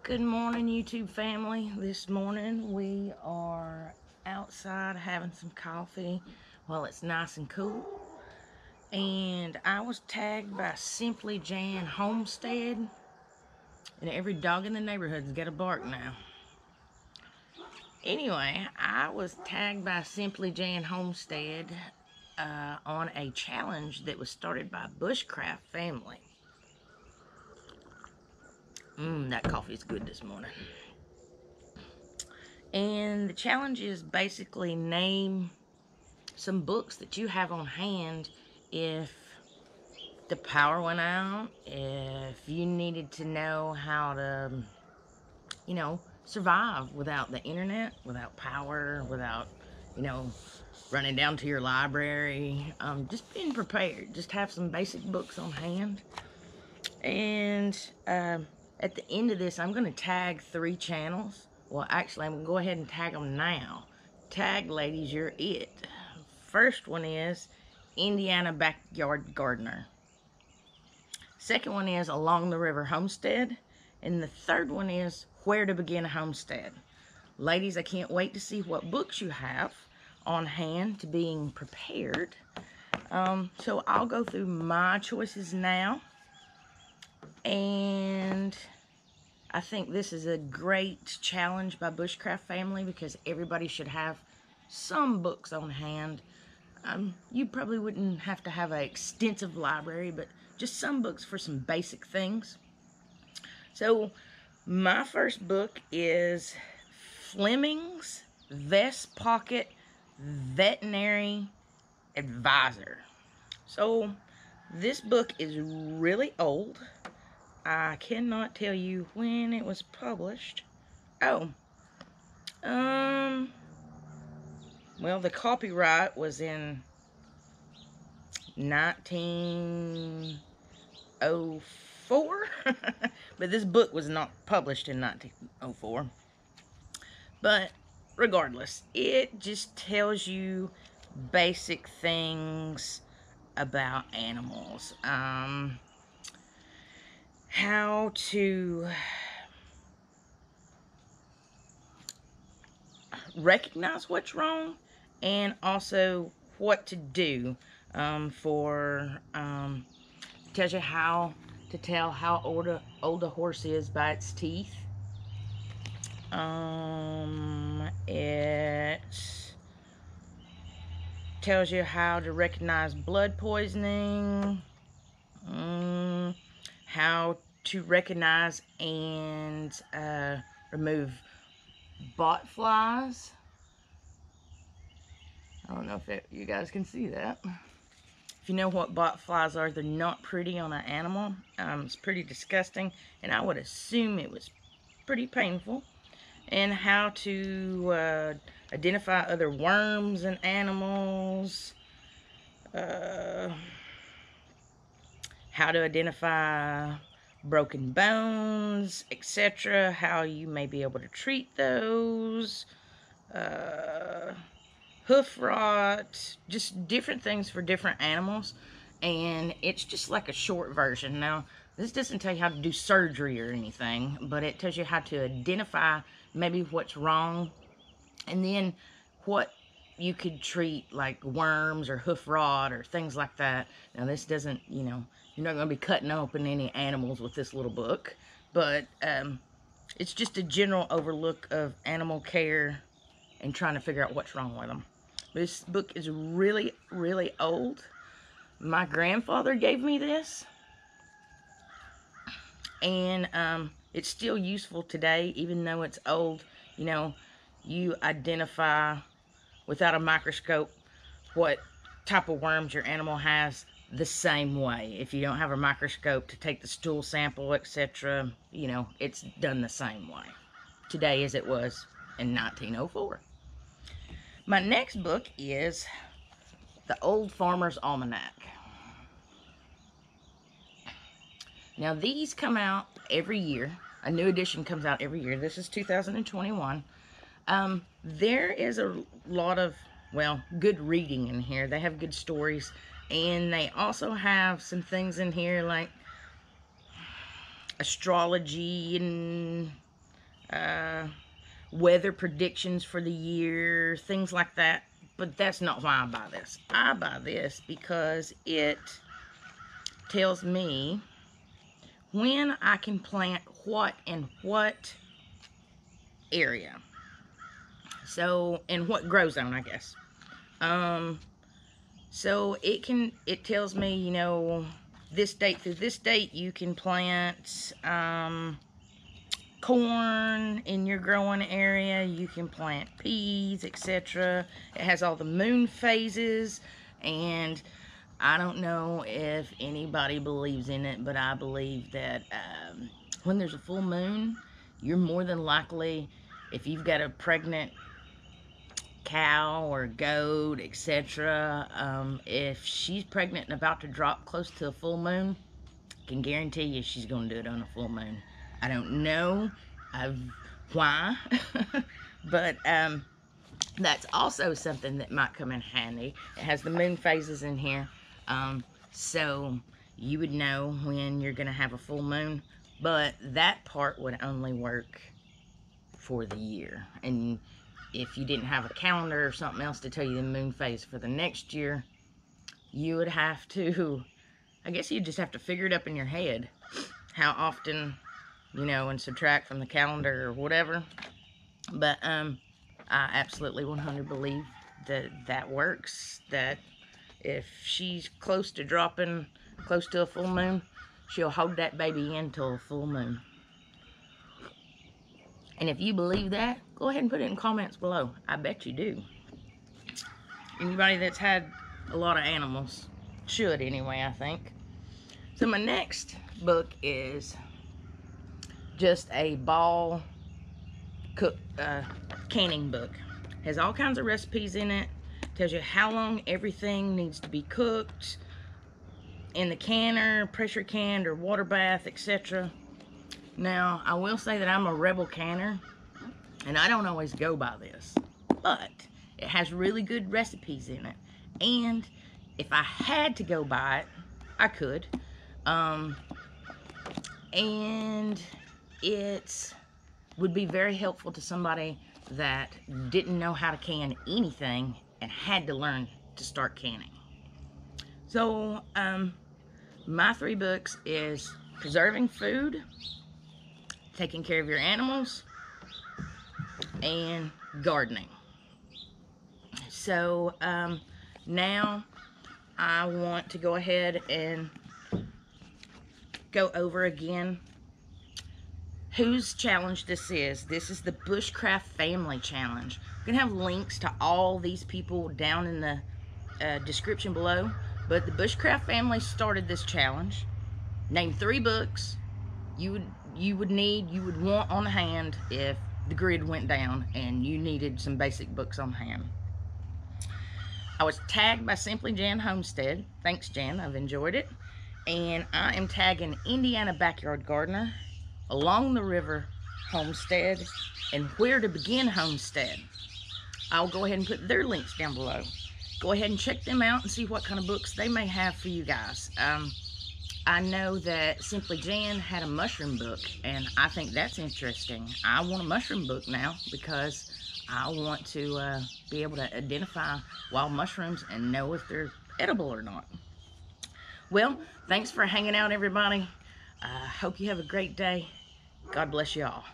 Good morning, YouTube family. This morning we are outside having some coffee while it's nice and cool. And I was tagged by Simply Jan Homestead, and every dog in the neighborhood's got a bark now. Anyway, I was tagged by Simply Jan Homestead on a challenge that was started by Bushcraft family. That coffee's good this morning. And the challenge is basically name some books that you have on hand if the power went out, if you needed to know how to, survive without the internet, without power, without, running down to your library. Just being prepared. Just have some basic books on hand. And at the end of this, I'm going to tag 3 channels. Well, actually, I'm going to go ahead and tag them now. Tag, ladies, you're it. First one is Indiana Backyard Gardener. Second one is Along the River Homestead. And the third one is Where to Begin a Homestead. Ladies, I can't wait to see what books you have on hand to being prepared. So I'll go through my choices now. And I think this is a great challenge by Bushcraft family because everybody should have some books on hand. You probably wouldn't have to have an extensive library, but just some books for some basic things. So my first book is Fleming's Vest Pocket Veterinary Advisor. So this book is really old. I cannot tell you when it was published. Well, the copyright was in 1904, but this book was not published in 1904. But regardless, it just tells you basic things about animals. How to recognize what's wrong and also what to do tells you how to tell how old a horse is by its teeth. It tells you how to recognize blood poisoning, how to recognize and remove bot flies. I don't know if you guys can see that. If you know what bot flies are, they're not pretty on an animal. It's pretty disgusting, and I would assume it was pretty painful. And how to identify other worms in animals. How to identify broken bones, etc. How you may be able to treat those. Hoof rot, just different things for different animals. And it's just like a short version. Now, this doesn't tell you how to do surgery or anything, but it tells you how to identify maybe what's wrong, and then what you could treat, like worms or hoof rot or things like that. Now, this doesn't, you're not going to be cutting open any animals with this little book, but it's just a general overlook of animal care and trying to figure out what's wrong with them. This book is really, really old. My grandfather gave me this, and it's still useful today, even though it's old. You identify without a microscope what type of worms your animal has the same way. If you don't have a microscope to take the stool sample, etc., it's done the same way today as it was in 1904. My next book is The Old Farmer's Almanac. Now, these come out every year. A new edition comes out every year. This is 2021. There is a lot of, good reading in here. They have good stories. And they also have some things in here like astrology and weather predictions for the year, things like that. But that's not why I buy this. I buy this because it tells me when I can plant what in what area. So, in what grow zone, I guess. So it tells me, you know, this date through this date you can plant corn in your growing area, you can plant peas, etc. It has all the moon phases, and I don't know if anybody believes in it, but I believe that when there's a full moon, you're more than likely, if you've got a pregnant cow or goat, etc., if she's pregnant and about to drop close to a full moon, I can guarantee you she's going to do it on a full moon. I don't know why, but that's also something that might come in handy. It has the moon phases in here, so you would know when you're going to have a full moon, but that part would only work for the year. And if you didn't have a calendar or something else to tell you the moon phase for the next year, you would have to, I guess you just have to figure it up in your head how often, you know, and subtract from the calendar or whatever. But I absolutely 100% believe that that works, that if she's close to dropping, close to a full moon, she'll hold that baby in till a full moon. And if you believe that, go ahead and put it in comments below. I bet you do. Anybody that's had a lot of animals should anyway, I think. So my next book is just a ball canning book. Has all kinds of recipes in it. Tells you how long everything needs to be cooked in the canner, pressure canned or water bath, etc. Now, I will say that I'm a rebel canner, and I don't always go by this, but it has really good recipes in it, and if I had to go by it, I could, and it would be very helpful to somebody that didn't know how to can anything and had to learn to start canning. So, my 3 books is Preserving Food, Taking Care of Your Animals, and Gardening. So now I want to go ahead and go over again whose challenge this is. This is the Bushcraft Family Challenge. I'm going to have links to all these people down in the description below, but the Bushcraft family started this challenge. Name 3 books you would want on hand if the grid went down and you needed some basic books on hand. I was tagged by Simply Jan Homestead. Thanks, Jan. I've enjoyed it. And I am tagging Indiana Backyard Gardener, Along the River Homestead, and Where to Begin Homestead. I'll go ahead and put their links down below. Go ahead and check them out and see what kind of books they may have for you guys. I know that Simply Jan had a mushroom book, and I think that's interesting. I want a mushroom book now because I want to be able to identify wild mushrooms and know if they're edible or not. Well, thanks for hanging out, everybody. I hope you have a great day. God bless you all.